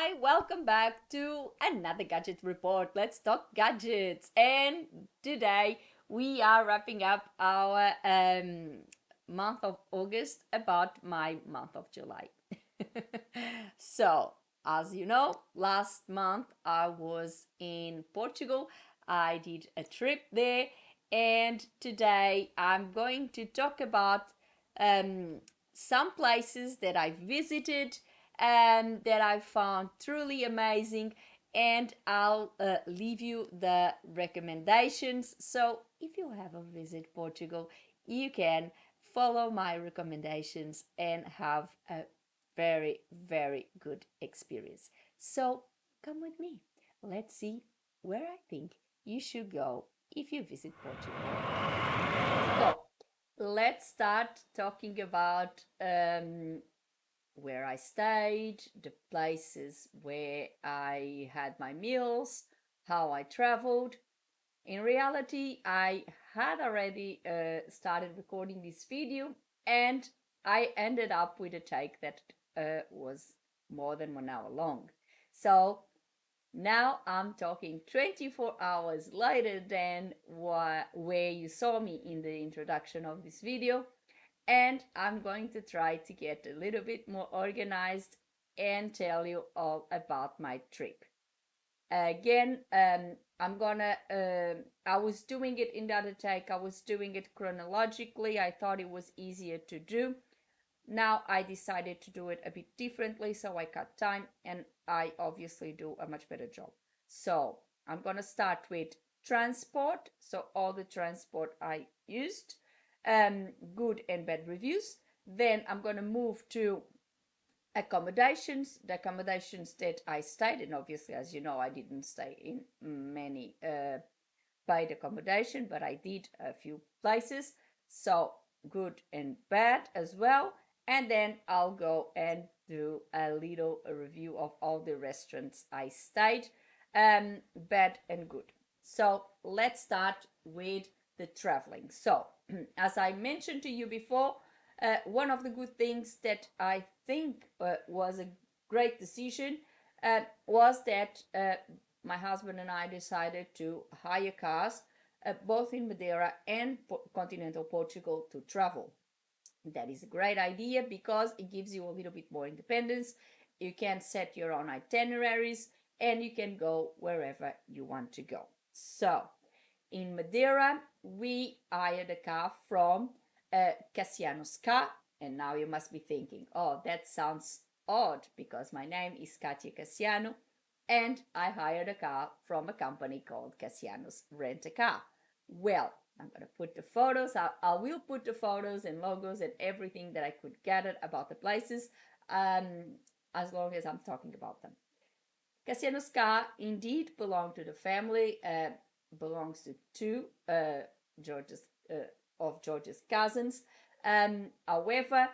Hi, welcome back to another gadget report. Let's talk gadgets. And today we are wrapping up our month of August about my month of July. So, as you know, last month I was in Portugal. I did a trip there, and today I'm going to talk about um, some places that I visited that I found truly amazing, and I'll leave you the recommendations. So if you ever visit Portugal, you can follow my recommendations and have a very, very good experience. So come with me. Let's see where I think you should go if you visit Portugal. So let's start talking about where I stayed, the places where I had my meals, how I traveled. In reality, I had already started recording this video, and I ended up with a take that was more than 1 hour long. So now I'm talking 24 hours later than where you saw me in the introduction of this video, and I'm going to try to get a little bit more organized and tell you all about my trip. Again, I was doing it in the other take, I was doing it chronologically. I thought it was easier to do. Now I decided to do it a bit differently, so I cut time and I obviously do a much better job. So I'm going to start with transport. So all the transport I used, good and bad reviews. Then I'm going to move to accommodations, the accommodations that I stayed in. Obviously, as you know, I didn't stay in many paid accommodation, but I did a few places. So good and bad as well. And then I'll go and do a little review of all the restaurants I stayed, bad and good. So let's start with the traveling. So, as I mentioned to you before, one of the good things that I think was a great decision was that my husband and I decided to hire cars both in Madeira and continental Portugal to travel. That is a great idea because it gives you a little bit more independence. You can set your own itineraries and you can go wherever you want to go. So, in Madeira, we hired a car from Cassiano's Car. And now you must be thinking, oh, that sounds odd because my name is Katia Cassiano and I hired a car from a company called Cassiano's Rent a Car. Well, I'm going to put the photos. I will put the photos and logos and everything that I could gather about the places as long as I'm talking about them. Cassiano's car indeed belonged to the family, belongs to two George's, of George's cousins. However,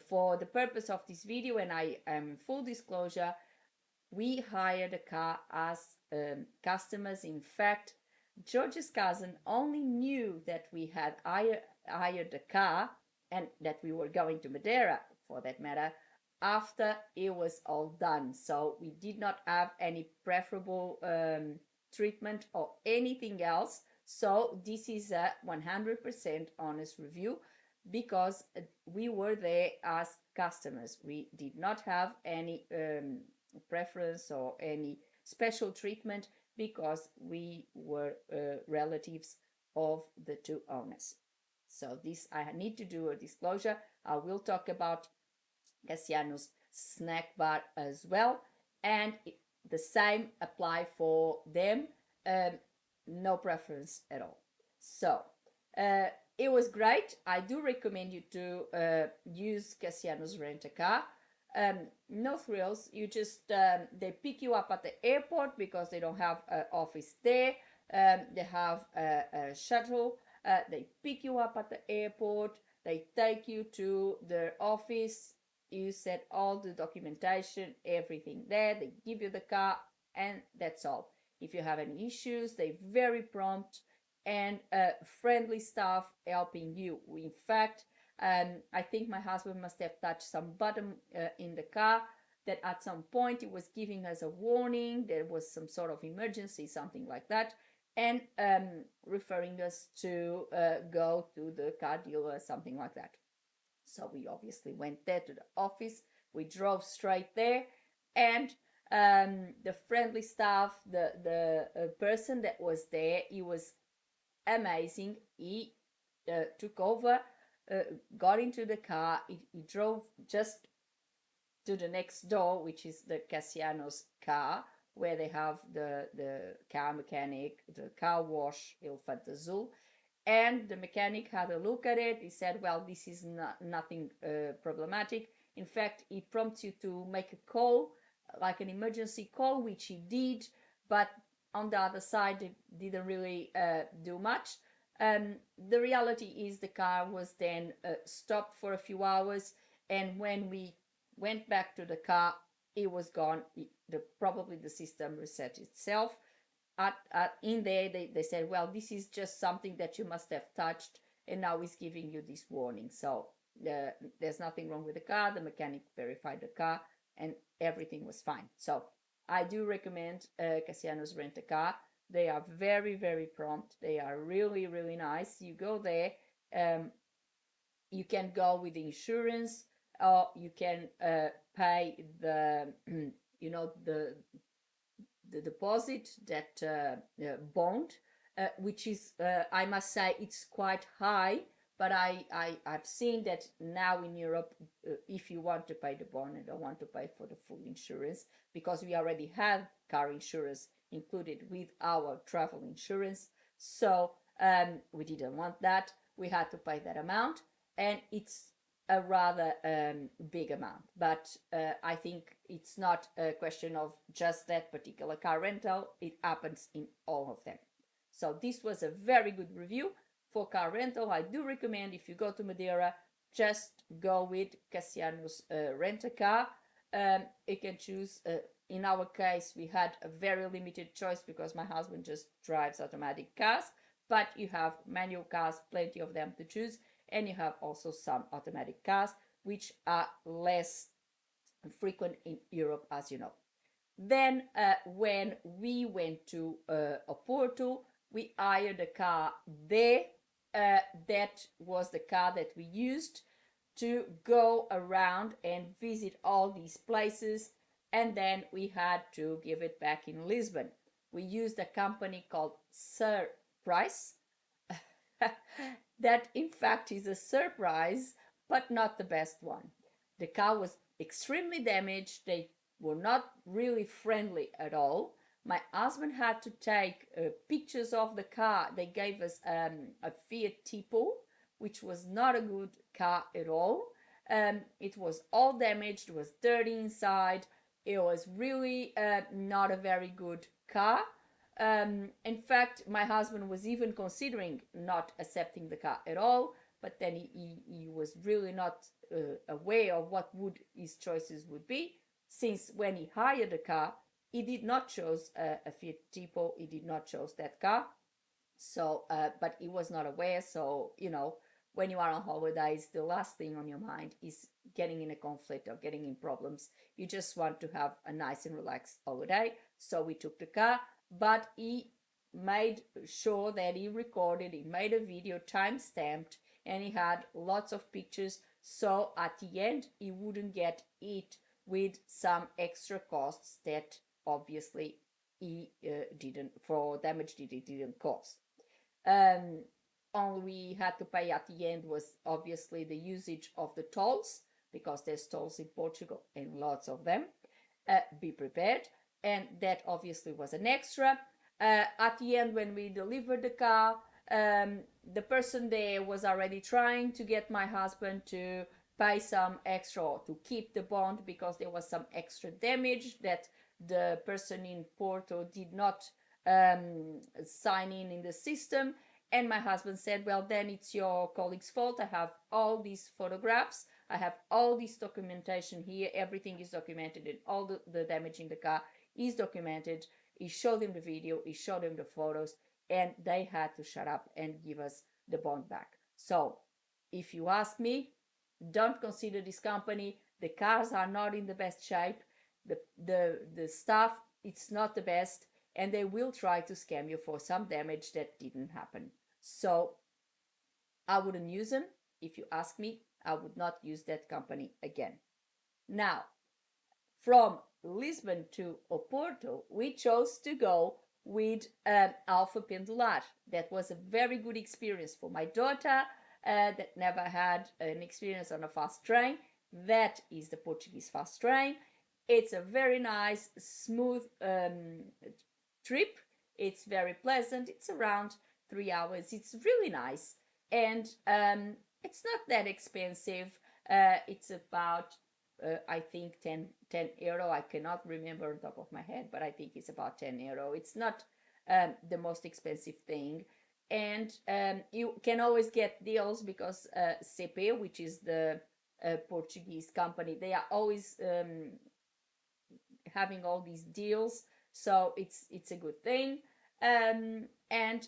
for the purpose of this video, and I am full disclosure, we hired a car as customers. In fact, George's cousin only knew that we had hired a car and that we were going to Madeira, for that matter, after it was all done. So we did not have any preferable treatment or anything else. So this is a 100% honest review because we were there as customers. We did not have any preference or any special treatment because we were relatives of the two owners. So this, I need to do a disclosure. I will talk about Cassiano's snack bar as well, and the same apply for them. Um, no preference at all. So uh, it was great. I do recommend you to use Cassiano's Rent a Car. No thrills. You just they pick you up at the airport because they don't have an office there. They have a shuttle. They pick you up at the airport. They take you to their office. You set all the documentation, everything there. They give you the car, and that's all. If you have any issues, they're very prompt and friendly staff helping you. In fact, I think my husband must have touched some button in the car that at some point it was giving us a warning, there was some sort of emergency, something like that, and referring us to go to the car dealer, something like that. So we obviously went there to the office. We drove straight there, and the friendly staff, the person that was there, he was amazing. He took over, uh, got into the car. He drove just to the next door, which is the Cassiano's car, where they have the car mechanic, the car wash, Il Fantazul. And the mechanic had a look at it. He said, well, this is nothing problematic. In fact, he prompts you to make a call, like an emergency call, which he did, but on the other side, it didn't really do much. The reality is the car was then stopped for a few hours, and when we went back to the car, it was gone. Probably the system reset itself. In there, they said, well, this is just something that you must have touched, and now it's giving you this warning. So there's nothing wrong with the car. The mechanic verified the car, and everything was fine. So I do recommend Cassiano's Rent a Car. They are very, very prompt. They are really, really nice. You go there, you can go with the insurance, or you can pay the, the deposit, that bond, which is, I must say, it's quite high. But I've seen that now in Europe, if you want to pay the bond and don't want to pay for the full insurance, because we already have car insurance included with our travel insurance, so we didn't want that. We had to pay that amount, and it's a rather big amount. But I think it's not a question of just that particular car rental. It happens in all of them. So this was a very good review for car rental. I do recommend, if you go to Madeira, just go with Cassiano's Rent-A-Car. You can choose. In our case, we had a very limited choice because my husband just drives automatic cars, but you have manual cars, plenty of them to choose, and you have also some automatic cars, which are less frequent in Europe, as you know. Then when we went to Oporto, we hired a car there. That was the car that we used to go around and visit all these places, and then we had to give it back in Lisbon. We used a company called Sir Price. That in fact is a surprise, but not the best one. The car was extremely damaged. They were not really friendly at all. My husband had to take pictures of the car. They gave us a Fiat Tipo, which was not a good car at all. It was all damaged, it was dirty inside. It was really not a very good car. In fact, my husband was even considering not accepting the car at all, but then he was really not aware of what his choices would be, since when he hired the car, he did not choose a Fiat Tipo, he did not choose that car. So, but he was not aware. So, when you are on holidays, the last thing on your mind is getting in a conflict or getting in problems. You just want to have a nice and relaxed holiday. So we took the car, but he made sure that he recorded, he made a video time stamped, and he had lots of pictures. So at the end, he wouldn't get hit with some extra costs that obviously he didn't, for damage that he didn't cause. All we had to pay at the end was obviously the usage of the tolls, because there's tolls in Portugal and lots of them. Be prepared. And that obviously was an extra. At the end, when we delivered the car, the person there was already trying to get my husband to pay some extra, or to keep the bond, because there was some extra damage that the person in Porto did not sign in the system. And my husband said, well, then it's your colleague's fault. I have all these photographs, I have all this documentation here, everything is documented, and all the damage in the car is documented. He showed him the video, he showed him the photos, and they had to shut up and give us the bond back. So if you ask me, don't consider this company. The cars are not in the best shape. The staff, it's not the best, and they will try to scam you for some damage that didn't happen. So I wouldn't use them. If you ask me, I would not use that company again. Now, from Lisbon to Oporto, we chose to go with Alfa Pendular. That was a very good experience for my daughter that never had an experience on a fast train. That is the Portuguese fast train. It's a very nice, smooth trip. It's very pleasant. It's around 3 hours. It's really nice. And it's not that expensive. It's about I think 10 euro. I cannot remember on top of my head, but I think it's about 10 euro. It's not the most expensive thing. And you can always get deals because CP, which is the Portuguese company, they are always having all these deals. So it's a good thing. And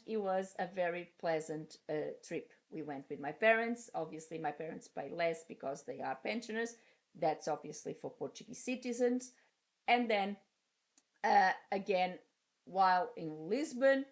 it was a very pleasant trip. We went with my parents. Obviously, my parents pay less because they are pensioners. That's obviously for Portuguese citizens. And then again, while in Lisbon,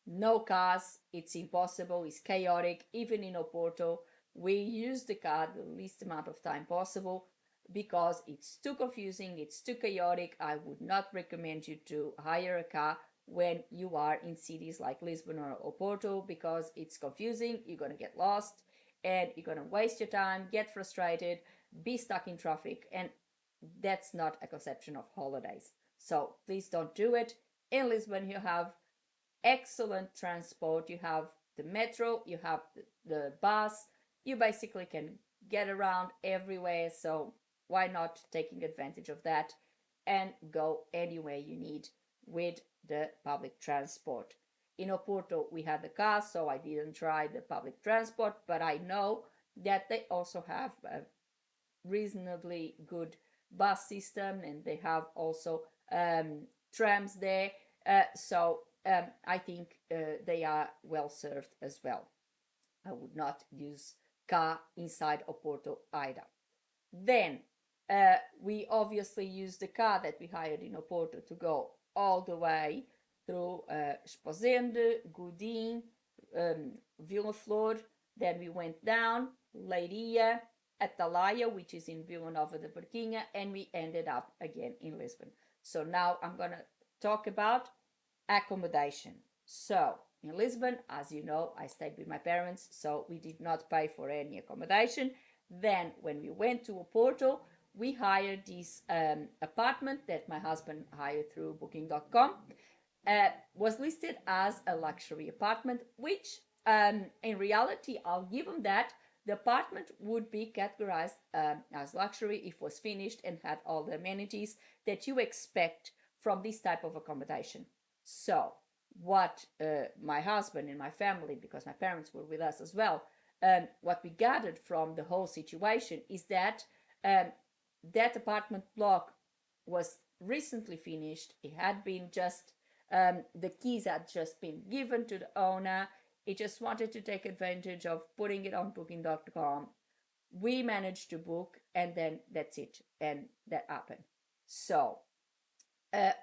no cars, it's impossible, it's chaotic. Even in Oporto, we use the car the least amount of time possible because it's too confusing, it's too chaotic. I would not recommend you to hire a car when you are in cities like Lisbon or Oporto because it's confusing, you're going to get lost, and you're going to waste your time, get frustrated, be stuck in traffic, and that's not a conception of holidays. So please don't do it. In Lisbon, you have excellent transport. You have the metro, you have the bus. You basically can get around everywhere. So why not taking advantage of that and go anywhere you need with the public transport? In Oporto, we had the car, so I didn't try the public transport, but I know that they also have a reasonably good bus system, and they have also trams there. So I think they are well served as well. I would not use car inside Oporto either. Then we obviously used the car that we hired in Oporto to go all the way through Esposende, Godin, Vila Flor. Then we went down Leiria, Atalaya, which is in Vila Nova de Barquinha, and we ended up again in Lisbon. So now I'm going to talk about accommodation. So in Lisbon, as you know, I stayed with my parents, so we did not pay for any accommodation. Then when we went to Oporto, we hired this apartment that my husband hired through booking.com. Was listed as a luxury apartment, which in reality, I'll give him that. The apartment would be categorized as luxury if it was finished and had all the amenities that you expect from this type of accommodation. So, what my husband and my family, because my parents were with us as well, what we gathered from the whole situation is that that apartment block was recently finished. It had been just, the keys had just been given to the owner. He just wanted to take advantage of putting it on booking.com. We managed to book, and then that's it. And that happened. So,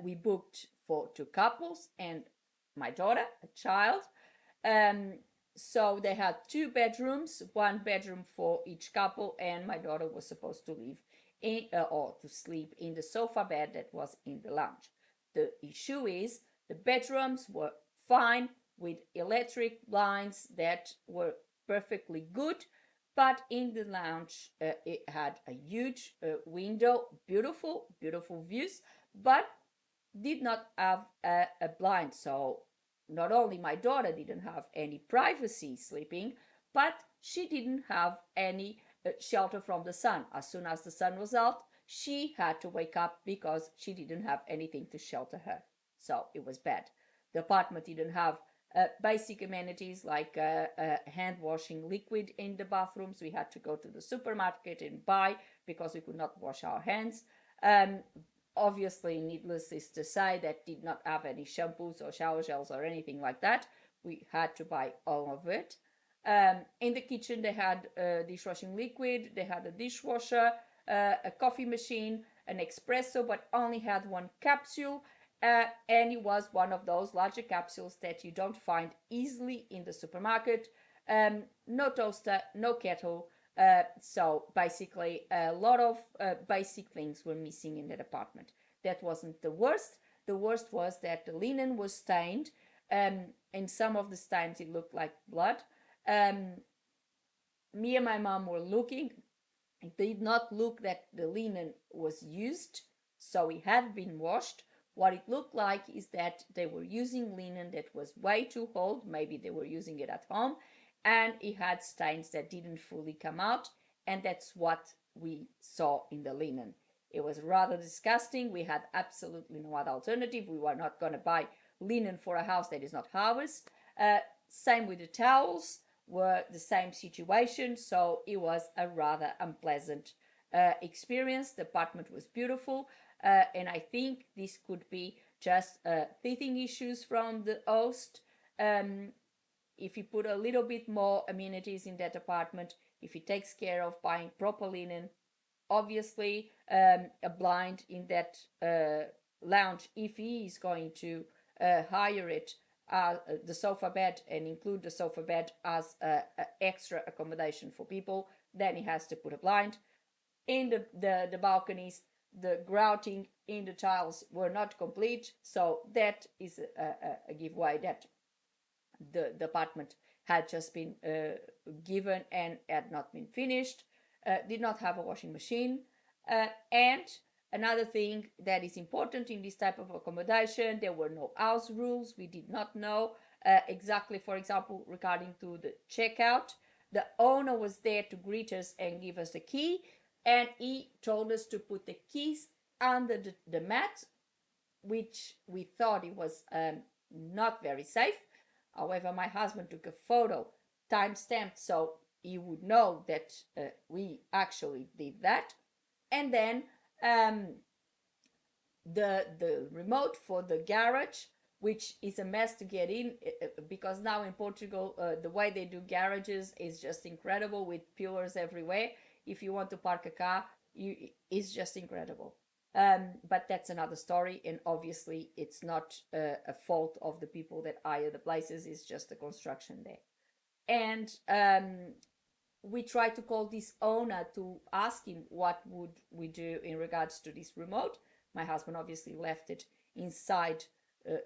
we booked for two couples and my daughter, a child. So they had two bedrooms, one bedroom for each couple, and my daughter was supposed to live in or to sleep in the sofa bed that was in the lounge. The issue is the bedrooms were fine with electric blinds that were perfectly good, but in the lounge it had a huge window, beautiful, beautiful views, but did not have a blind. So not only my daughter didn't have any privacy sleeping, but she didn't have any shelter from the sun. As soon as the sun was out, she had to wake up because she didn't have anything to shelter her. So it was bad. The apartment didn't have basic amenities like hand washing liquid in the bathrooms. We had to go to the supermarket and buy because we could not wash our hands. Obviously, needless is to say, that did not have any shampoos or shower gels or anything like that. We had to buy all of it. In the kitchen, they had dishwashing liquid, they had a dishwasher, a coffee machine, an espresso, but only had one capsule. And it was one of those larger capsules that you don't find easily in the supermarket. No toaster, no kettle. So basically, a lot of basic things were missing in that apartment. That wasn't the worst. The worst was that the linen was stained. And some of the stains it looked like blood. Um, Me and my mom were looking. It did not look that the linen was used, so it had been washed. What it looked like is that they were using linen that was way too old. Maybe they were using it at home, and it had stains that didn't fully come out, and that's what we saw in the linen. It was rather disgusting. We had absolutely no other alternative. We were not going to buy linen for a house that is not ours. Same with the towels, were the same situation, so it was a rather unpleasant experience. The apartment was beautiful, and I think this could be just teething issues from the host. If you put a little bit more amenities in that apartment, if he takes care of buying proper linen, obviously a blind in that lounge, if he is going to hire it, the sofa bed, and include the sofa bed as extra accommodation for people, then he has to put a blind in the balconies. The grouting in the tiles were not complete, so that is a giveaway that the apartment had just been given and had not been finished. Did not have a washing machine. And another thing that is important in this type of accommodation, there were no house rules. We did not know exactly, for example, regarding to the checkout. The owner was there to greet us and give us the key, and he told us to put the keys under the mat, which we thought it was not very safe. However, my husband took a photo, time-stamped, so he would know that we actually did that. And then the remote for the garage, which is a mess to get in, because now in Portugal the way they do garages is just incredible, with pillars everywhere. If you want to park a car, it's just incredible. But that's another story, and obviously it's not a fault of the people that hire the places, it's just the construction there. And we tried to call this owner to ask him what would we do in regards to this remote. My husband obviously left it inside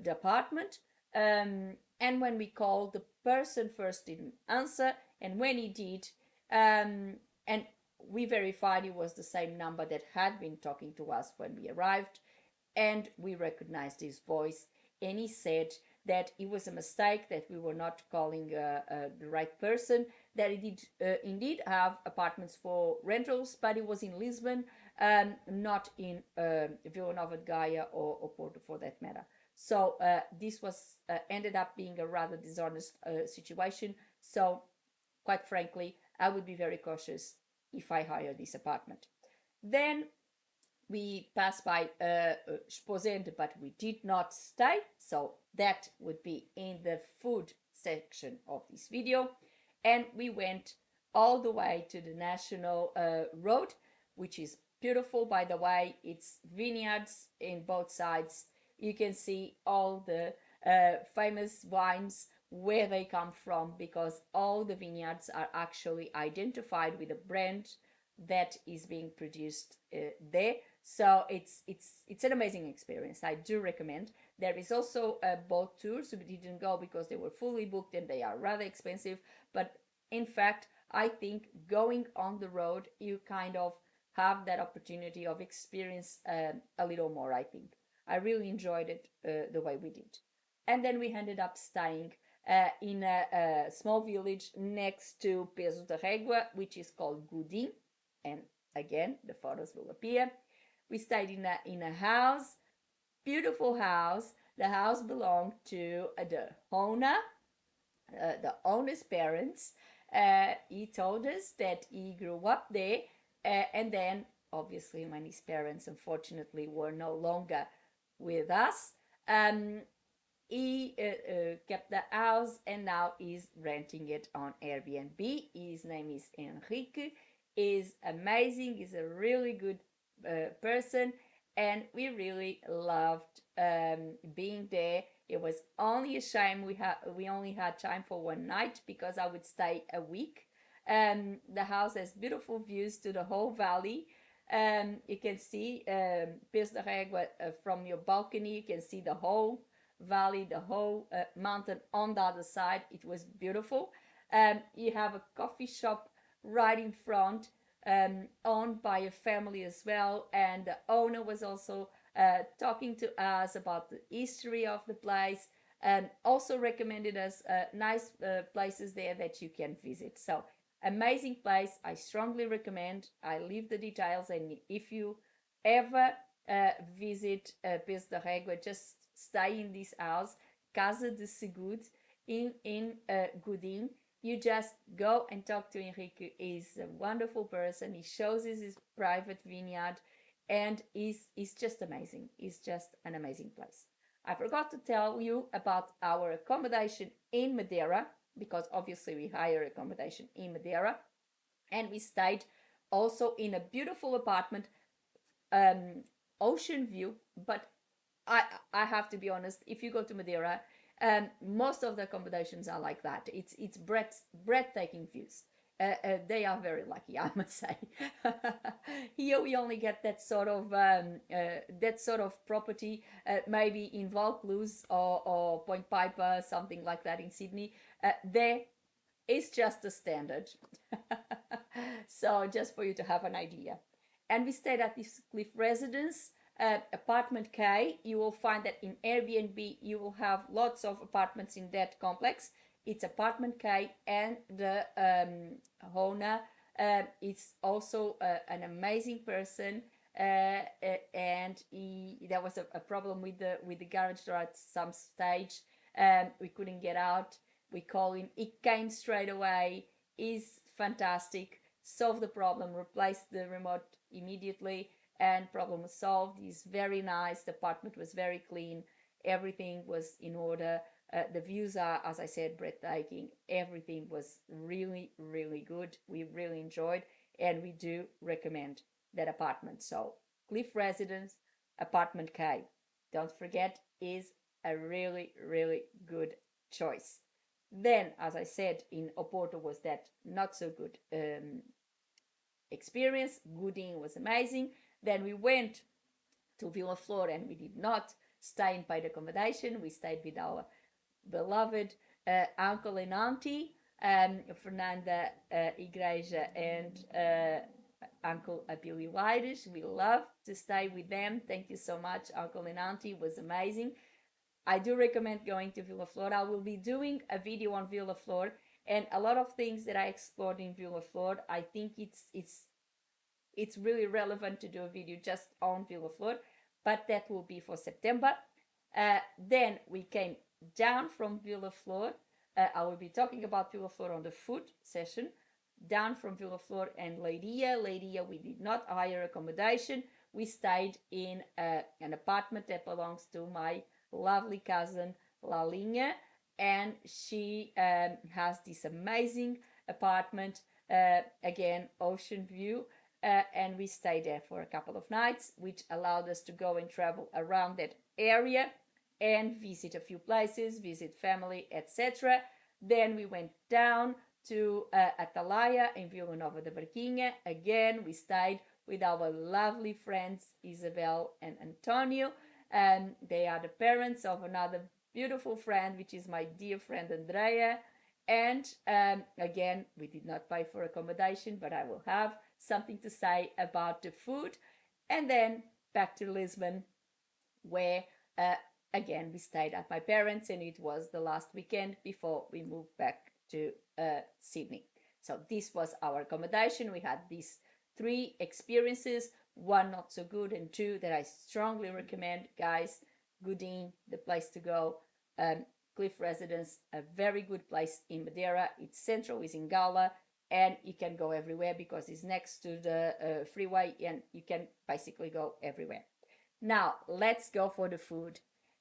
the apartment. And when we called, the person first didn't answer, and when he did, and we verified it was the same number that had been talking to us when we arrived, and we recognized his voice, and he said that it was a mistake, that we were not calling the right person, that he did indeed have apartments for rentals, but it was in Lisbon, not in Vila Nova de Gaia or Porto for that matter. So this was ended up being a rather dishonest situation. So quite frankly, I would be very cautious if I hire this apartment. Then we passed by Esposende, but we did not stay, so that would be in the food section of this video. And we went all the way to the National Road, which is beautiful, by the way. It's vineyards in both sides. You can see all the famous wines, where they come from, because all the vineyards are actually identified with a brand that is being produced there. So it's an amazing experience. I do recommend. There is also a boat tour, so we didn't go because they were fully booked and they are rather expensive. But in fact, I think going on the road, you kind of have that opportunity of experience a little more, I think. I really enjoyed it the way we did. And then we ended up staying in a small village next to Peso da Régua, which is called Gudim. And again, the photos will appear. We stayed in a house, beautiful house. The house belonged to the owner, the owner's parents. He told us that he grew up there, and then obviously when his parents unfortunately were no longer with us, he kept the house and now is renting it on Airbnb. His name is Enrique. Is amazing. He's a really good person, and we really loved being there. It was only a shame we only had time for one night because I would stay a week. The house has beautiful views to the whole valley. You can see Pes de Régua from your balcony. You can see the whole valley, the whole mountain on the other side. It was beautiful. You have a coffee shop right in front, owned by a family as well, and the owner was also talking to us about the history of the place, and also recommended us nice places there that you can visit. So amazing place. I strongly recommend. I leave the details, and if you ever visit Pes de Régua, just stay in this house, Casa de Segud, in Godin. You just go and talk to Enrique. He's a wonderful person. He shows us his private vineyard, and is just amazing. It's just an amazing place. I forgot to tell you about our accommodation in Madeira, because obviously we hire accommodation in Madeira, and we stayed also in a beautiful apartment, um, ocean view. But I I have to be honest. If you go to Madeira, most of the accommodations are like that. It's breathtaking views. They are very lucky, I must say. Here we only get that sort of property, maybe in Vaucluse or Point Piper, something like that in Sydney. There is just a standard. So just for you to have an idea. And we stayed at this cliff residence, apartment K. You will find that in Airbnb you will have lots of apartments in that complex. It's apartment K, and the owner is also an amazing person. And there was a problem with the garage door at some stage. We couldn't get out. We called him. He came straight away. He's fantastic. Solved the problem. Replaced the remote immediately, and problem was solved. He's very nice. The apartment was very clean. Everything was in order. The views are, as I said, breathtaking. Everything was really, really good. We really enjoyed, and we do recommend that apartment. So, Cliff Residence, Apartment K. Don't forget, is a really, really good choice. Then, as I said, in Oporto was that not so good experience. Gooding was amazing. Then we went to Villa Flor, and we did not stay in paid accommodation. We stayed with our beloved uncle and auntie, Fernanda Igreja and Uncle Abilio Aires. We love to stay with them. Thank you so much, Uncle and Auntie. It was amazing. I do recommend going to Villa Flor. I will be doing a video on Villa Flor, and a lot of things that I explored in Villa Flor. I think it's really relevant to do a video just on Villa Flor, but that will be for September. Then we came down from Villa Flor. I will be talking about Villa Flor on the food session. Down from Villa Flor and Leiria. Leiria, we did not hire accommodation. We stayed in an apartment that belongs to my lovely cousin Lalinha, and she has this amazing apartment, again, ocean view. And we stayed there for a couple of nights, which allowed us to go and travel around that area and visit a few places, visit family, etc. Then we went down to Atalaya in Vila Nova de Barquinha. Again, we stayed with our lovely friends Isabel and Antonio. They are the parents of another beautiful friend, which is my dear friend Andrea. And again, we did not pay for accommodation, but I will have something to say about the food. And then back to Lisbon, where again we stayed at my parents, and it was the last weekend before we moved back to Sydney. So this was our accommodation. We had these three experiences, one not so good, and two that I strongly recommend, guys. Gooding, the place to go. Cliff Residence, a very good place in Madeira. It's central, it's in Gala, and you can go everywhere because it's next to the freeway, and you can basically go everywhere. Now, let's go for the food.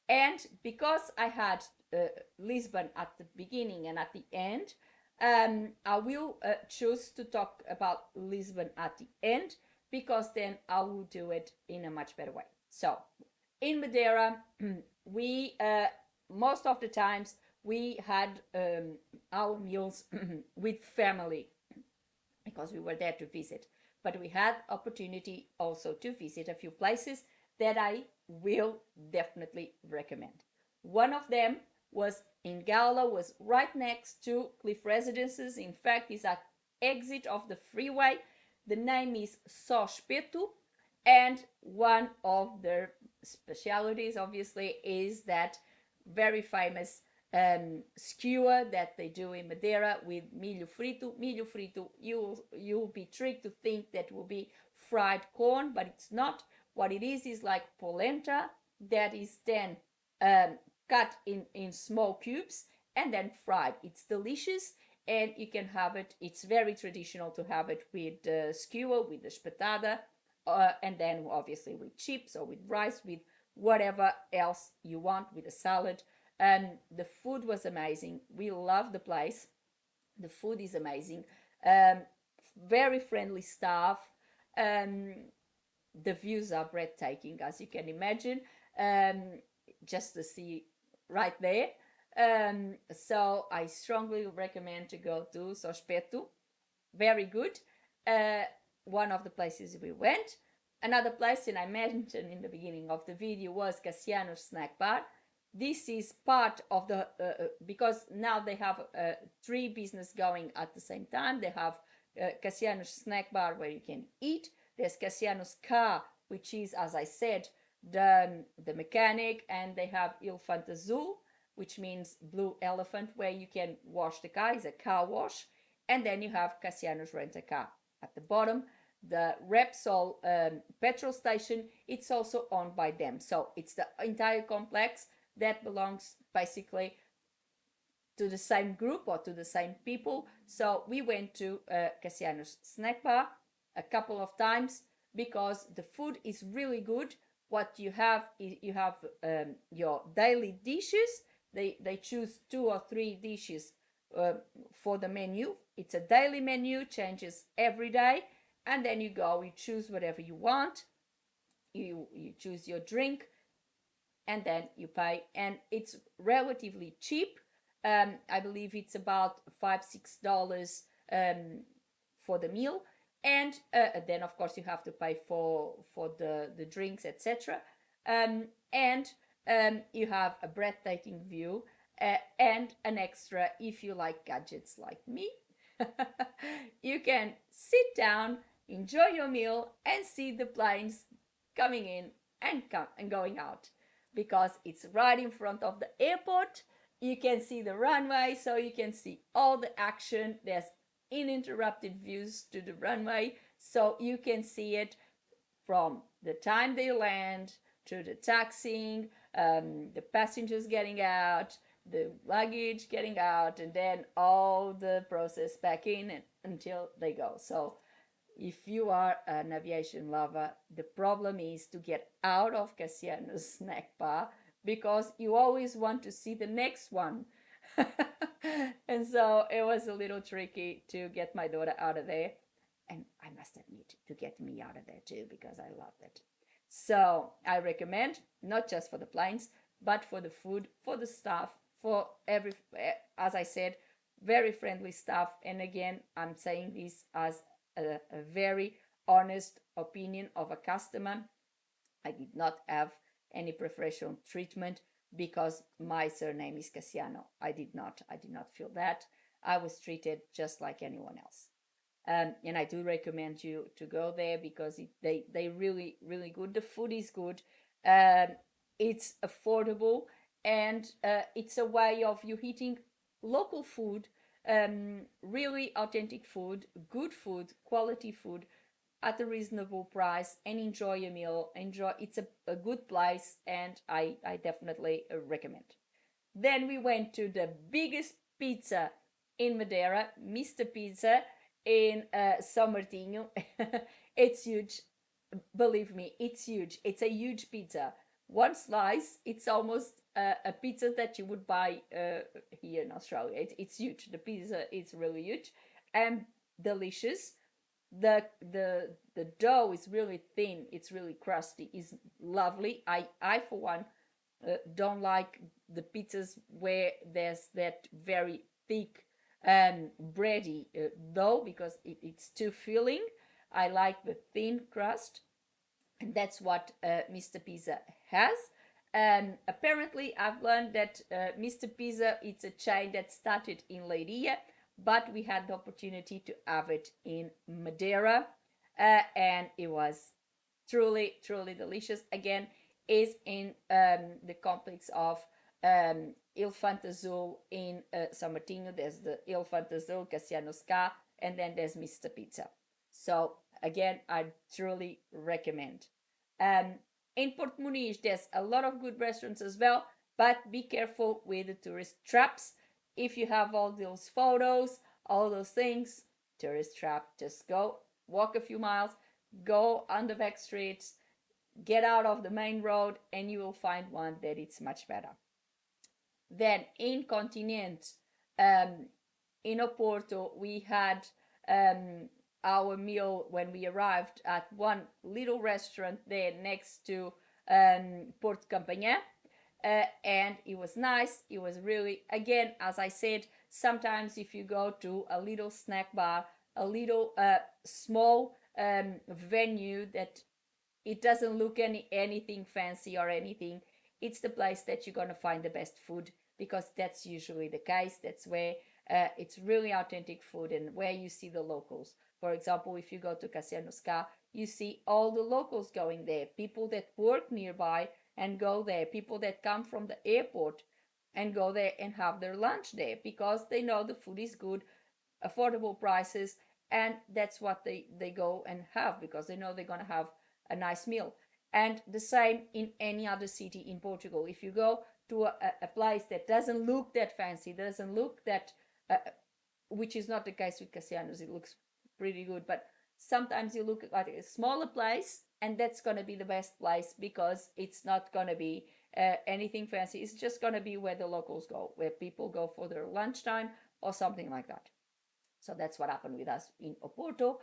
And because I had Lisbon at the beginning and at the end, I will choose to talk about Lisbon at the end because then I will do it in a much better way. So in Madeira, we most of the times we had our meals with family because we were there to visit. But we had opportunity also to visit a few places that I will definitely recommend. One of them was in Gala, was right next to Cliff Residences. In fact, it's at exit of the freeway. The name is Só Espeto, and one of their specialities, obviously, is that very famous skewer that they do in Madeira with milho frito. Milho frito, you'll be tricked to think that will be fried corn, but it's not. What it is like polenta that is then cut in small cubes and then fried. It's delicious, and you can have it. It's very traditional to have it with the skewer, with the espetada, and then obviously with chips or with rice, with whatever else you want, with a salad. And the food was amazing. We love the place. The food is amazing. Um, Very friendly staff. Um, the views are breathtaking, as you can imagine. Um, just to see right there. So I strongly recommend to go to Sospeto. Very good. Uh, One of the places we went. Another place, and I mentioned in the beginning of the video, was Cassiano's Snack Bar. This is part of the because now they have three business going at the same time. They have Cassiano's Snack Bar where you can eat. There's Cassiano's Car, which is, as I said, the mechanic, and they have Elefante Azul, which means blue elephant, where you can wash the car. It's a car wash. And then you have Cassiano's Rent a Car at the bottom. The Repsol petrol station, it's also owned by them. So it's the entire complex that belongs basically to the same group or to the same people. So we went to Cassiano's Snack Bar a couple of times because the food is really good. What you have is you have your daily dishes. They choose 2 or 3 dishes for the menu. It's a daily menu, changes every day, and then you go, you choose whatever you want. You choose your drink, and then you pay, and it's relatively cheap. I believe it's about $5-6 for the meal, and then of course you have to pay for the drinks, etc. And you have a breathtaking view, and an extra if you like gadgets like me. You can sit down, enjoy your meal, and see the planes coming in and going out, because it's right in front of the airport. You can see the runway, so you can see all the action. There's uninterrupted views to the runway, so you can see it from the time they land to the taxiing, the passengers getting out, the luggage getting out, and then all the process back in until they go. So if you are an aviation lover, the problem is to get out of Cassiano's Snack Bar, because you always want to see the next one. And so it was a little tricky to get my daughter out of there. And I must admit, to get me out of there too, because I loved it. So I recommend, not just for the planes, but for the food, for the staff, for every, as I said, very friendly staff. And again, I'm saying this as a very honest opinion of a customer. I did not have any preferential treatment because my surname is Cassiano. I did not feel that. I was treated just like anyone else. And I do recommend you to go there because they really good. The food is good. It's affordable, and it's a way of you eating local food, really authentic food, good food, quality food at a reasonable price, and enjoy a meal. Enjoy. It's a good place, and I definitely recommend. Then we went to the biggest pizza in Madeira, Mr. Pizza, in São Martinho. It's huge. Believe me, it's huge. It's a huge pizza. One slice, it's almost a pizza that you would buy here in Australia. It's huge. The pizza is really huge and delicious. The dough is really thin. It's really crusty. It's lovely. I for one don't like the pizzas where there's that very thick bready dough because it's too filling. I like the thin crust, and that's what Mr. Pizza has. Apparently, I've learned that Mr. Pizza it's a chain that started in Leiria, but we had the opportunity to have it in Madeira, and it was truly, truly delicious. Again, is in the complex of Elefante Azul in São Martinho. There's the Elefante Azul, Cassiano Ska, and then there's Mr. Pizza. So again, I truly recommend. Um, in Port Muniz, there's a lot of good restaurants as well, but be careful with the tourist traps. If you have all those photos, all those things, tourist trap, just go walk a few miles, go on the back streets, get out of the main road, and you will find one that it's much better. Then in Continent, um, in Oporto, we had our meal when we arrived at one little restaurant there next to Porto Campanhã. And it was nice. It was really, again, as I said, sometimes if you go to a little snack bar, a little small venue that it doesn't look anything fancy or anything, it's the place that you're going to find the best food, because that's usually the case. That's where it's really authentic food and where you see the locals. For example, if you go to Cassiano Ska, you see all the locals going there, people that work nearby and go there, people that come from the airport and go there and have their lunch there because they know the food is good, affordable prices, and that's what they go and have because they know they're going to have a nice meal. And the same in any other city in Portugal. If you go to a place that doesn't look that fancy, doesn't look that, which is not the case with Cassianos, it looks pretty good, but sometimes you look at a smaller place and that's going to be the best place because it's not going to be anything fancy. It's just going to be where the locals go, where people go for their lunchtime or something like that. So that's what happened with us in Oporto.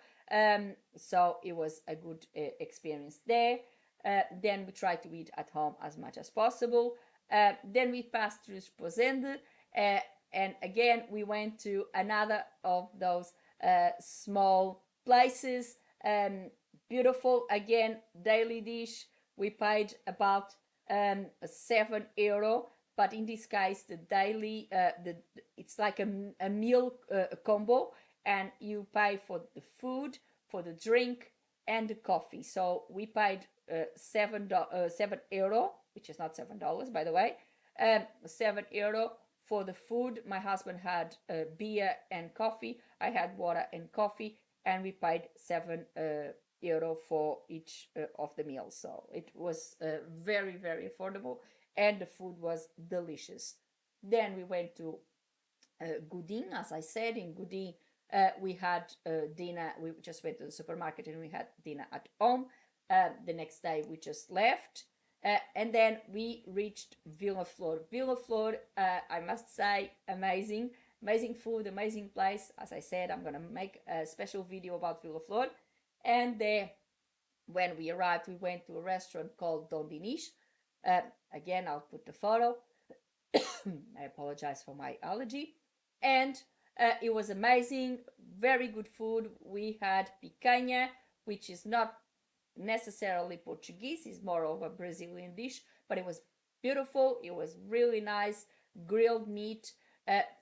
So it was a good experience there. Then we tried to eat at home as much as possible. Then we passed through Sposende, and again we went to another of those small places. Beautiful, again, daily dish. We paid about €7, but in this case the daily it's like a meal combo, and you pay for the food, for the drink, and the coffee. So we paid €7, which is not $7 by the way. €7 for the food. My husband had beer and coffee, I had water and coffee, and we paid €7 for each of the meals. So it was very, very affordable, and the food was delicious. Then we went to Goudin, as I said. In Goudin, we had dinner. We just went to the supermarket and we had dinner at home. The next day, we just left. And then we reached Villaflor. Villaflor, I must say, amazing. Amazing food, amazing place. As I said, I'm going to make a special video about Villaflor. And there, when we arrived, we went to a restaurant called Don Dinis. Again, I'll put the photo. I apologize for my allergy. And it was amazing, very good food. We had picanha, which is not necessarily Portuguese, it's more of a Brazilian dish, but it was beautiful. It was really nice, grilled meat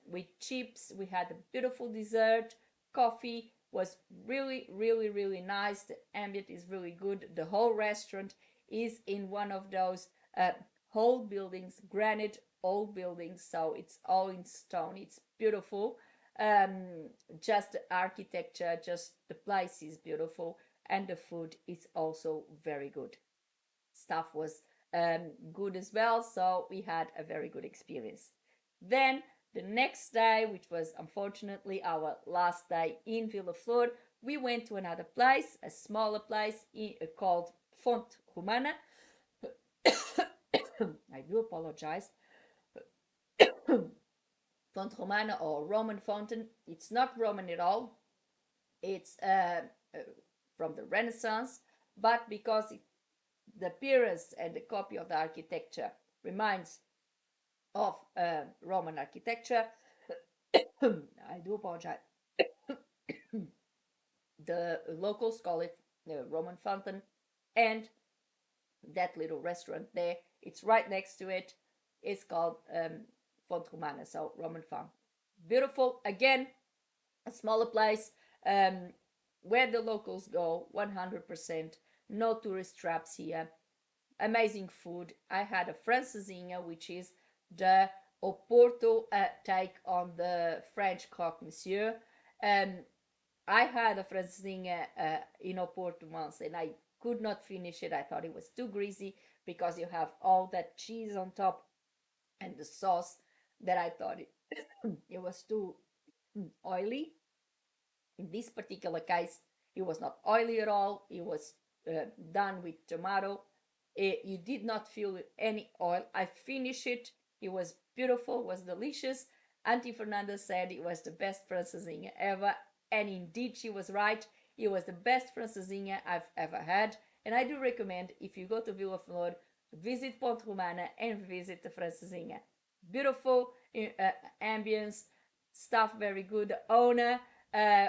with chips. We had a beautiful dessert. Coffee was really, really, really nice. The ambient is really good. The whole restaurant is in one of those old buildings, granite old buildings, so it's all in stone. It's beautiful. Just the architecture, just the place is beautiful, and the food is also very good. Stuff was good as well, so we had a very good experience. Then the next day, which was unfortunately our last day in Villaflor, we went to another place, a smaller place called Fonte Romana. I do apologize. Fonte Romana, or Roman fountain. It's not Roman at all. It's from the Renaissance, but because the appearance and the copy of the architecture reminds of Roman architecture. I do apologize. The locals call it the Roman fountain, and that little restaurant there, it's right next to it. It's called Font Romana, so Roman fountain. Beautiful. Again, a smaller place um, where the locals go 100%. No tourist traps here. Amazing food. I had a francesinha, which is the Oporto take on the French croque monsieur. Um, I had a francesinha in Oporto once, and I could not finish it. I thought it was too greasy because you have all that cheese on top and the sauce that I thought it was too oily. In this particular case, it was not oily at all. It was done with tomato. You did not feel any oil. I finished it. It was beautiful. It was delicious. Auntie Fernanda said it was the best francesinha ever. And indeed, she was right. It was the best francesinha I've ever had. And I do recommend, if you go to Vila Flor, visit Ponte Romana and visit the francesinha. Beautiful ambience, stuff very good. The owner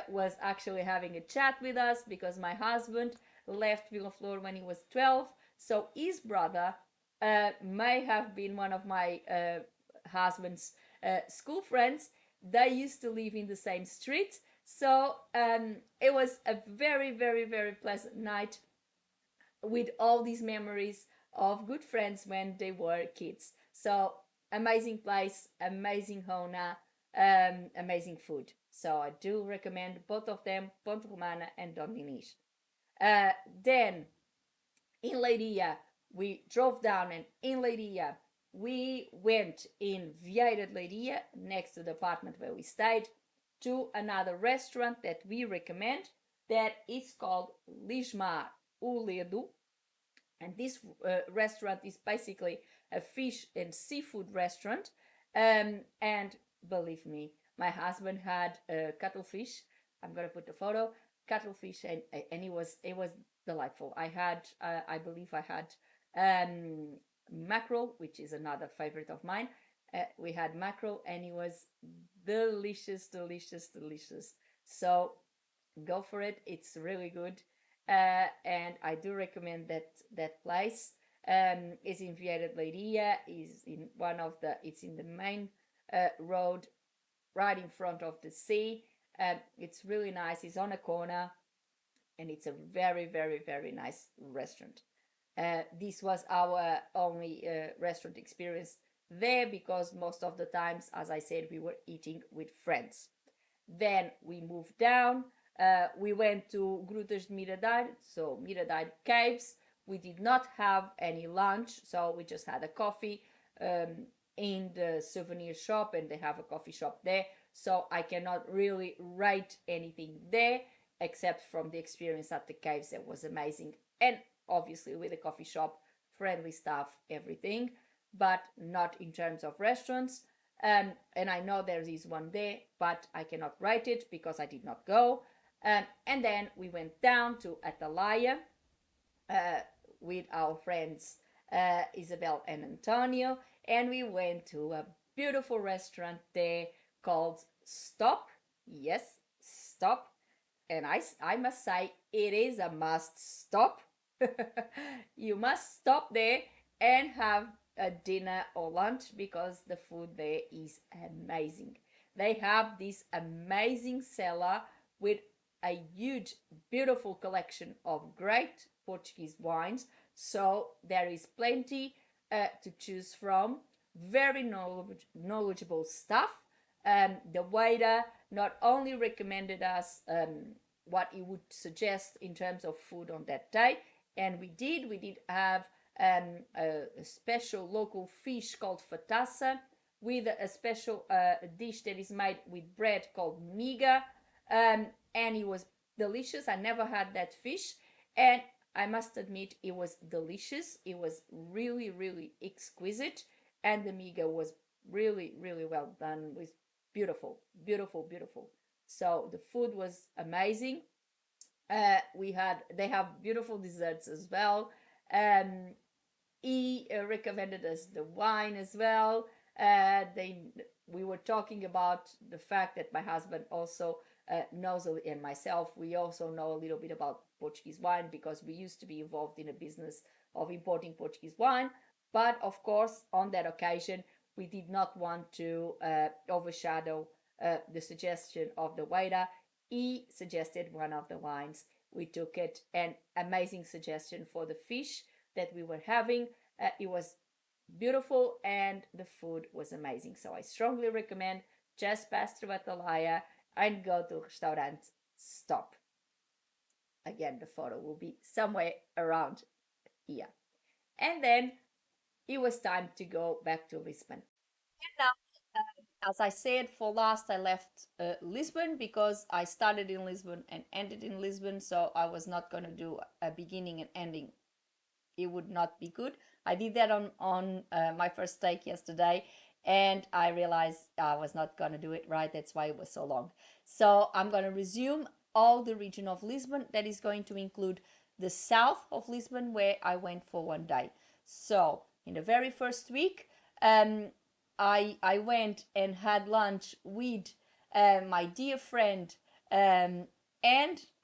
was actually having a chat with us because my husband left Villaflor when he was 12. So his brother may have been one of my husband's school friends. They used to live in the same street. So it was a very, very, very pleasant night with all these memories of good friends when they were kids. So amazing place, amazing Hona, amazing food. So I do recommend both of them, Ponte Romana and Don Dinis. Then in Leiria, we drove down, and in Leiria, we went in Vieira de Leiria, next to the apartment where we stayed, to another restaurant that we recommend that is called Lismar Uledo. And this restaurant is basically a fish and seafood restaurant. And believe me, my husband had cuttlefish. I'm gonna put the photo cuttlefish, and it was delightful. I believe I had mackerel, which is another favorite of mine. We had mackerel, and it was delicious, delicious, delicious. So go for it. It's really good, and I do recommend that place. Is in Vieira de Leiria. Is in one of the. It's in the main road, right in front of the sea. It's really nice. It's on a corner, and it's a very, very, very nice restaurant. This was our only restaurant experience there because most of the times, as I said, we were eating with friends. Then we moved down. We went to Grutas de Miradar, so Miradar Caves. We did not have any lunch, so we just had a coffee in the souvenir shop, and they have a coffee shop there. So I cannot really rate anything there except from the experience at the caves that was amazing. And obviously, with the coffee shop, friendly staff, everything, but not in terms of restaurants. And I know there is one there, but I cannot write it because I did not go. And then we went down to Atalaya uh, with our friends Isabel and Antonio, and we went to a beautiful restaurant there called Stop. Yes, Stop. And I must say, it is a must stop. You must stop there and have a dinner or lunch because the food there is amazing. They have this amazing cellar with a huge, beautiful collection of great Portuguese wines. So there is plenty to choose from. Very knowledgeable stuff. The waiter not only recommended us what he would suggest in terms of food on that day, and we did have a special local fish called fatassa with a special dish that is made with bread called miga, and it was delicious. I never had that fish, and I must admit it was delicious. It was really, really exquisite, and the miga was really, really well done. With beautiful, beautiful, beautiful. So the food was amazing. They have beautiful desserts as well. Um, he recommended us the wine as well. They We were talking about the fact that my husband also knows, and myself, we also know a little bit about Portuguese wine because we used to be involved in a business of importing Portuguese wine. But of course, on that occasion, we did not want to overshadow the suggestion of the waiter. He suggested one of the wines. We took it. An amazing suggestion for the fish that we were having. It was beautiful and the food was amazing. So I strongly recommend just pass through Atalaya and go to restaurant Stop. Again, the photo will be somewhere around here. And then it was time to go back to Lisbon. And now, as I said, for last, I left Lisbon because I started in Lisbon and ended in Lisbon. So I was not going to do a beginning and ending. It would not be good. I did that on my first take yesterday, and I realized I was not going to do it right. That's why it was so long. So I'm going to resume all the region of Lisbon. That is going to include the south of Lisbon, where I went for 1 day. So in the very first week, I went and had lunch with my dear friend and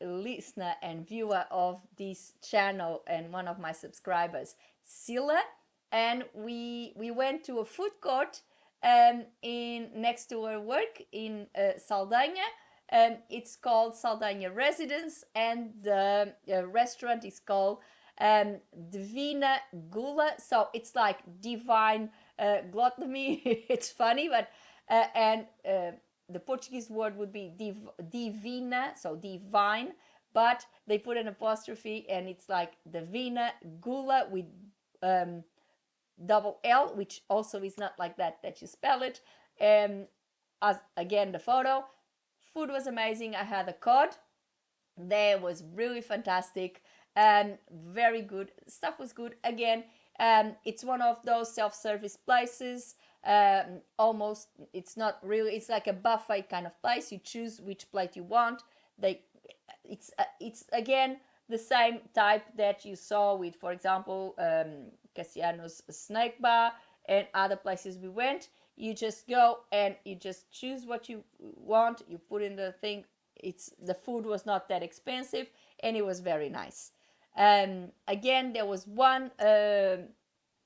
listener and viewer of this channel and one of my subscribers, Silla, and we went to a food court in next to her work in Saldanha. It's called Saldanha Residence, and the restaurant is called Divina Gula. So it's like divine gluttony. It's funny, but and the Portuguese word would be divina, so divine, but they put an apostrophe and it's like divina gula with double L, which also is not like that you spell it. As again, the photo, food was amazing. I had a cod there, was really fantastic, very good stuff, was good again. It's one of those self-service places. Almost, it's not really, it's like a buffet kind of place. You choose which plate you want. It's again the same type that you saw with, for example, Cassiano's Snake Bar and other places we went. You just go and you just choose what you want. You put in the thing. The food was not that expensive and it was very nice. Again, there was one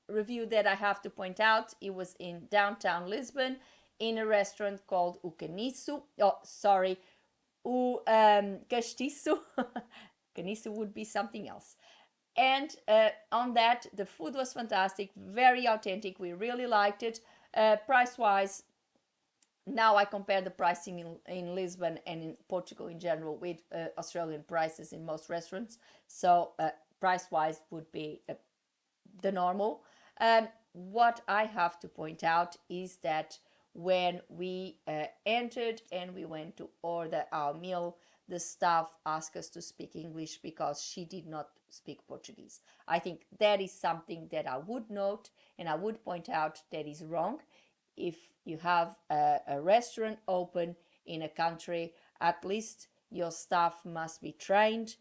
review that I have to point out. It was in downtown Lisbon in a restaurant called O Caniço. Oh, sorry, O Castiço. Caniço would be something else. And on that, the food was fantastic, very authentic. We really liked it. Price wise, now I compare the pricing in Lisbon and in Portugal in general with Australian prices in most restaurants. So price wise would be the normal. What I have to point out is that when we entered and we went to order our meal, the staff asked us to speak English because she did not speak Portuguese. I think that is something that I would note and I would point out that is wrong. If you have a restaurant open in a country, at least your staff must be trained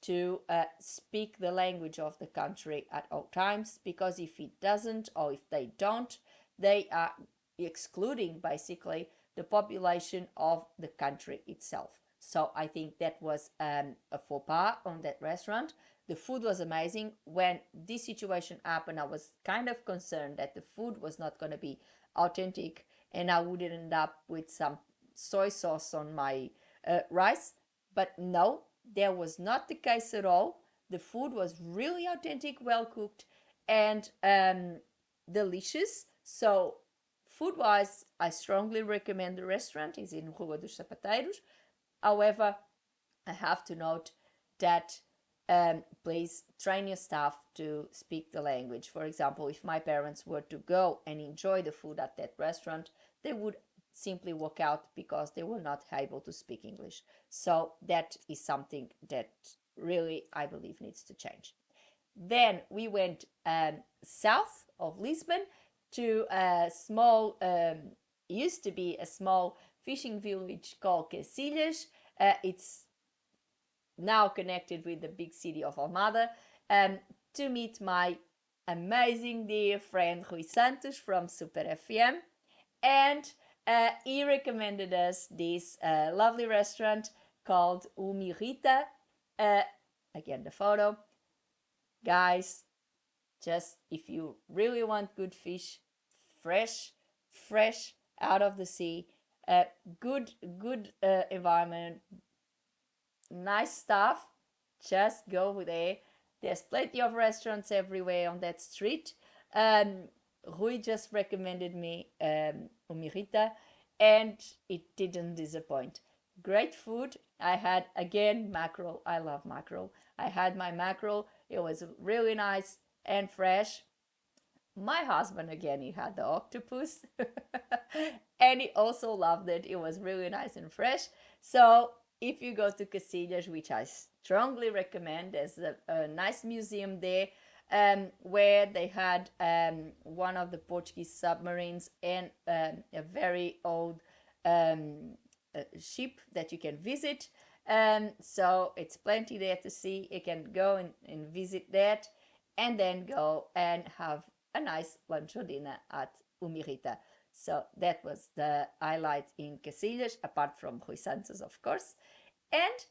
to speak the language of the country at all times, because if it doesn't, or if they don't, they are excluding basically the population of the country itself. So I think that was a faux pas on that restaurant. The food was amazing. When this situation happened, I was kind of concerned that the food was not going to be authentic and I would end up with some soy sauce on my rice. But no, that was not the case at all. The food was really authentic, well cooked, and delicious. So food wise, I strongly recommend the restaurant. It's in Rua dos Sapateiros. However, I have to note that please train your staff to speak the language. For example, if my parents were to go and enjoy the food at that restaurant, they would simply walk out because they were not able to speak English. So that is something that really, I believe, needs to change. Then we went south of Lisbon to a small, used to be a small fishing village called Cacilhas. It's now connected with the big city of Almada, um, to meet my amazing dear friend Rui Santos from Super FM. And he recommended us this lovely restaurant called Umirita. Uh, Again, the photo. Guys, just if you really want good fish, fresh, fresh out of the sea, uh, good environment, nice stuff, just go there. There's plenty of restaurants everywhere on that street. Um, Rui just recommended me Umirita, and it didn't disappoint. Great food. I had again mackerel. I love mackerel. I had my mackerel. It was really nice and fresh. My husband again, he had the octopus, and he also loved it. It was really nice and fresh. So if you go to Casilhas, which I strongly recommend, there's a nice museum there, where they had one of the Portuguese submarines and a very old ship that you can visit. So it's plenty there to see. You can go and visit that, and then go and have a nice lunch or dinner at Umirita. So that was the highlight in Casilhas, apart from Rui Santos, of course. And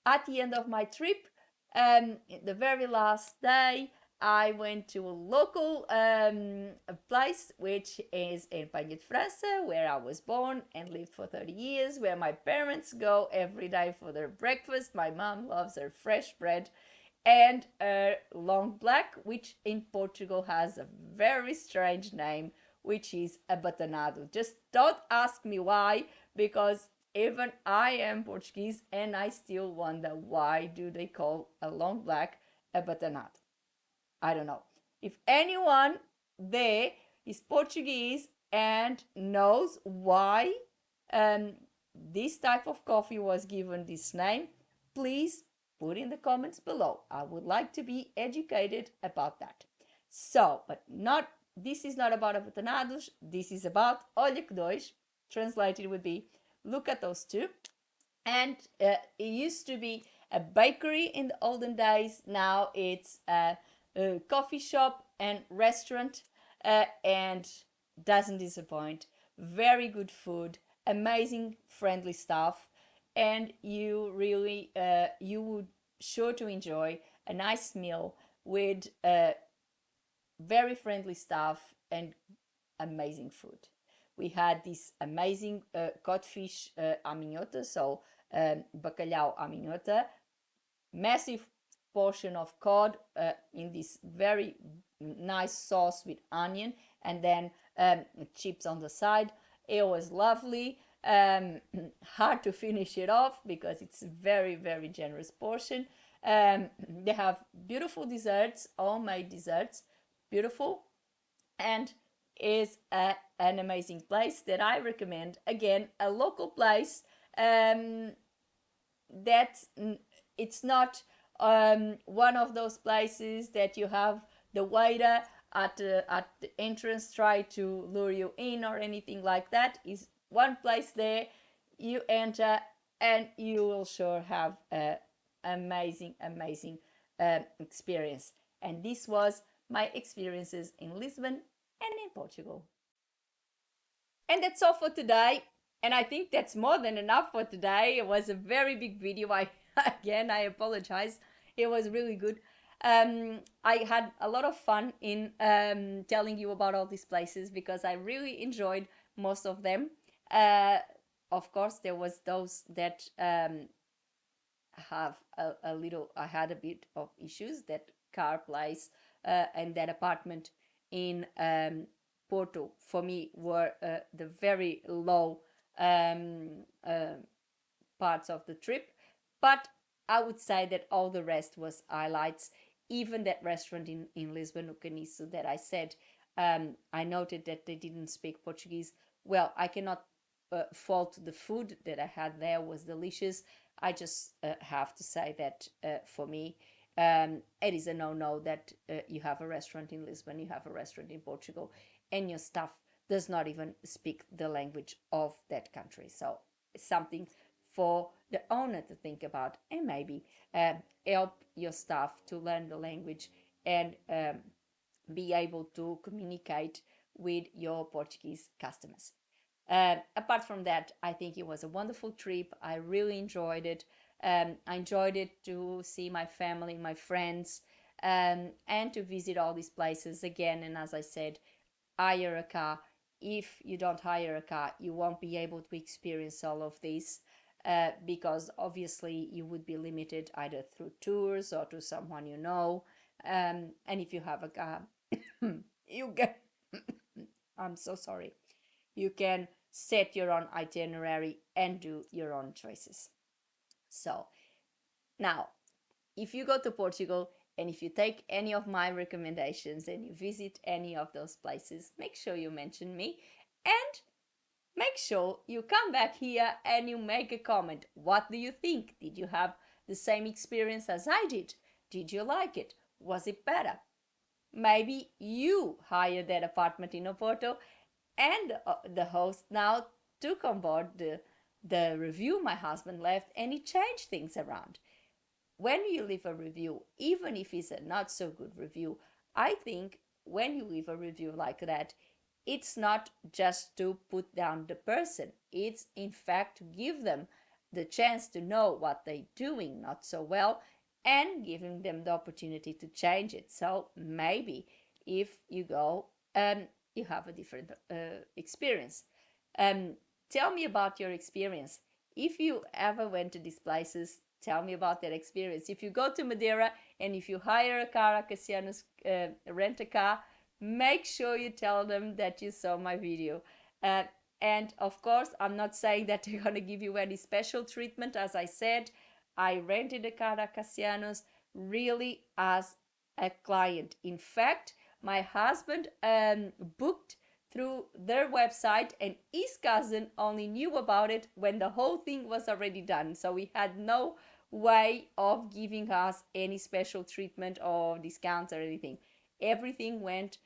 at the end of my trip, the very last day, I went to a local place, which is in Pagne de França, where I was born and lived for 30 years, where my parents go every day for their breakfast. My mom loves her fresh bread and a long black, which in Portugal has a very strange name, which is abatanado. Just don't ask me why, because even I am Portuguese and I still wonder why do they call a long black abatanado. I don't know. If anyone there is Portuguese and knows why um, this type of coffee was given this name, please put in the comments below. I would like to be educated about that. So, but not this is not about abatanados. This is about olha que dois. Translated would be look at those two. And it used to be a bakery in the olden days. Now it's a coffee shop and restaurant, and doesn't disappoint. Very good food, amazing friendly staff, and you really you would sure to enjoy a nice meal with very friendly staff and amazing food. We had this amazing codfish à minhota, so bacalhau à minhota, massive portion of cod in this very nice sauce with onion, and then chips on the side. It was lovely. Hard to finish it off because it's a very, very generous portion. They have beautiful desserts, homemade desserts, beautiful, and is an amazing place that I recommend. Again, a local place that it's not one of those places that you have the waiter at the entrance try to lure you in or anything like that. Is one place there you enter and you will sure have a amazing experience. And this was my experiences in Lisbon and in Portugal. And that's all for today. And I think that's more than enough for today. It was a very big video. I apologize. It was really good. I had a lot of fun in telling you about all these places because I really enjoyed most of them. Of course, there was those that have a little. I had a bit of issues. That car place and that apartment in Porto for me were the very low parts of the trip, but I would say that all the rest was highlights. Even that restaurant in Lisbon, o Caniço, that I said, I noted that they didn't speak Portuguese. Well, I cannot fault the food that I had there was delicious. I just have to say that for me, it is a no-no that you have a restaurant in Lisbon, you have a restaurant in Portugal, and your staff does not even speak the language of that country. So it's something for the owner to think about, and maybe um, help your staff to learn the language and be able to communicate with your Portuguese customers. Apart from that, I think it was a wonderful trip. I really enjoyed it. I enjoyed it to see my family, my friends, and to visit all these places again. And as I said, hire a car. If you don't hire a car, you won't be able to experience all of this because obviously you would be limited either through tours or to someone you know. And if you have a car, you get, I'm so sorry, you can set your own itinerary and do your own choices. So now, if you go to Portugal and if you take any of my recommendations and you visit any of those places, make sure you mention me and make sure you come back here and you make a comment. What do you think? Did you have the same experience as I did? Did you like it? Was it better? Maybe you hired that apartment in Oporto and the host now took on board the review my husband left and he changed things around. When you leave a review, even if it's a not so good review, I think when you leave a review like that, it's not just to put down the person, it's in fact to give them the chance to know what they're doing not so well and giving them the opportunity to change it. So maybe if you go, you have a different experience. Um, Tell me about your experience. If you ever went to these places, tell me about that experience. If you go to Madeira and if you hire a car, Cassiano's rent a car, make sure you tell them that you saw my video. Uh, and of course, I'm not saying that they're going to give you any special treatment. As I said, I rented a car at Cassiano's really as a client. In fact, my husband booked through their website and his cousin only knew about it when the whole thing was already done. So we had no way of giving us any special treatment or discounts or anything. Everything went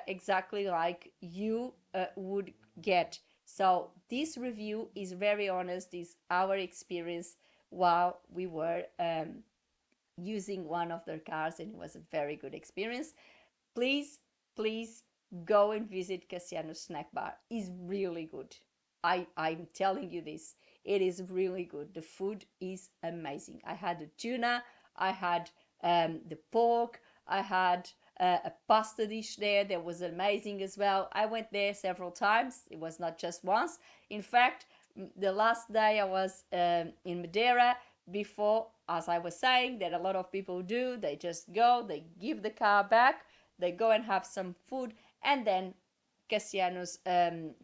exactly like you would get. So this review is very honest, is our experience while we were using one of their cars, and it was a very good experience. Please, please go and visit Cassiano's snack bar. It's really good. I'm telling you this. It is really good. The food is amazing. I had the tuna, I had the pork, I had a pasta dish there that was amazing as well. I went there several times. It was not just once. In fact, the last day I was in Madeira, before, as I was saying, that a lot of people do, they just go, they give the car back, they go and have some food, and then Cassiano's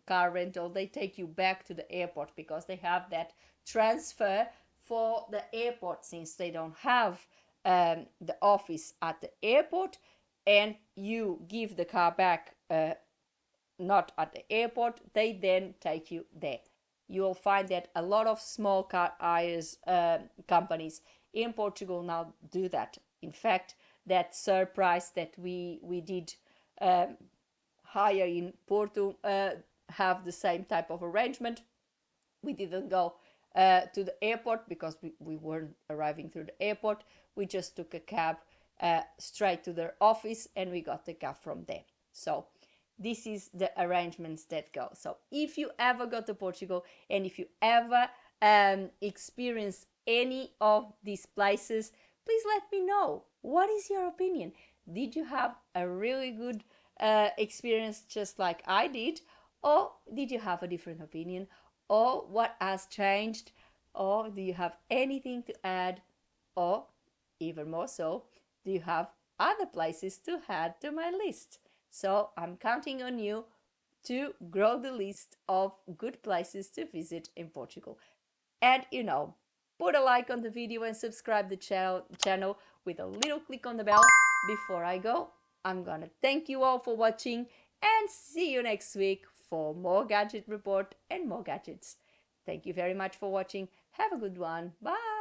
car rental, they take you back to the airport because they have that transfer for the airport since they don't have the office at the airport, and you give the car back not at the airport, they then take you there. You'll find that a lot of small car hires companies in Portugal now do that. In fact, that surprise that we did hire in Porto have the same type of arrangement. We didn't go to the airport because we weren't arriving through the airport. We just took a cab straight to their office and we got the cab from there. So this is the arrangements that go. So if you ever go to Portugal and if you ever experience any of these places, please let me know. What is your opinion? Did you have a really good experience just like I did? Or did you have a different opinion? Or what has changed? Or do you have anything to add? Or even more so, do you have other places to add to my list? So I'm counting on you to grow the list of good places to visit in Portugal. And put a like on the video and subscribe the channel with a little click on the bell. Before I go, I'm gonna thank you all for watching and see you next week for more gadget report and more gadgets. Thank you very much for watching. Have a good one. Bye.